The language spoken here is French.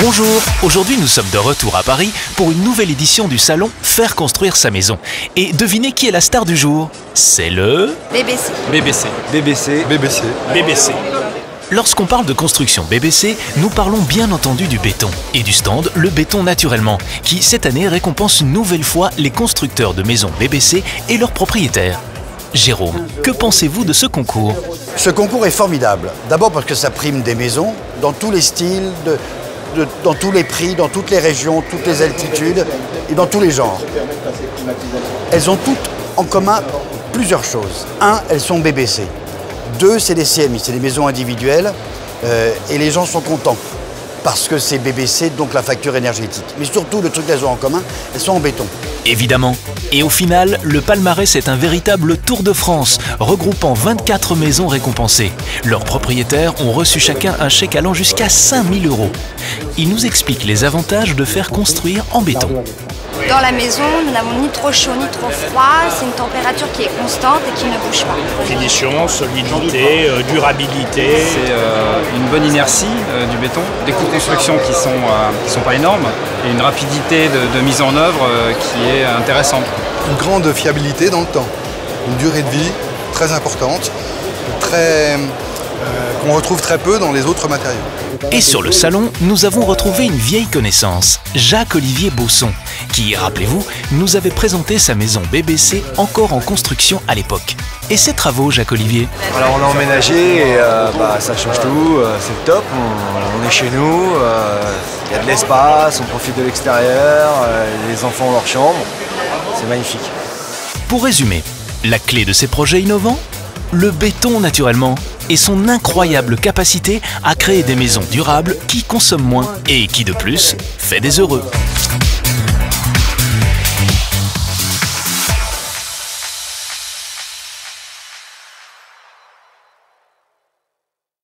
Bonjour, aujourd'hui nous sommes de retour à Paris pour une nouvelle édition du salon Faire construire sa maison. Et devinez qui est la star du jour? C'est le... BBC. BBC. BBC. BBC. BBC. Lorsqu'on parle de construction BBC, nous parlons bien entendu du béton. Et du stand Le Béton Naturellement, qui cette année récompense une nouvelle fois les constructeurs de maisons BBC et leurs propriétaires. Jérôme, que pensez-vous de ce concours? Ce concours est formidable. D'abord parce que ça prime des maisons dans tous les styles, dans tous les prix, dans toutes les régions, toutes les altitudes et dans tous les genres. Elles ont toutes en commun plusieurs choses. Un, elles sont BBC. Deux, c'est des CMI, c'est des maisons individuelles et les gens sont contents parce que c'est BBC, donc la facture énergétique. Mais surtout, le truc qu'elles ont en commun, elles sont en béton. Évidemment. Et au final, le palmarès est un véritable Tour de France, regroupant 24 maisons récompensées. Leurs propriétaires ont reçu chacun un chèque allant jusqu'à 5 000 €. Ils nous expliquent les avantages de faire construire en béton. Dans la maison, nous n'avons ni trop chaud ni trop froid. C'est une température qui est constante et qui ne bouge pas. Finition, solidité, durabilité. C'est une bonne inertie du béton, des coûts de construction qui sont pas énormes et une rapidité de mise en œuvre qui est intéressante. Une grande fiabilité dans le temps, une durée de vie très importante, qu'on retrouve très peu dans les autres matériaux. Et sur le salon, nous avons retrouvé une vieille connaissance, Jacques-Olivier Bausson, qui, rappelez-vous, nous avait présenté sa maison BBC encore en construction à l'époque. Et ses travaux, Jacques-Olivier? Alors on a emménagé et ça change tout, c'est top, on est chez nous, il y a de l'espace, on profite de l'extérieur, les enfants ont leur chambre, c'est magnifique. Pour résumer, la clé de ces projets innovants? Le béton naturellement et son incroyable capacité à créer des maisons durables qui consomment moins et qui de plus fait des heureux.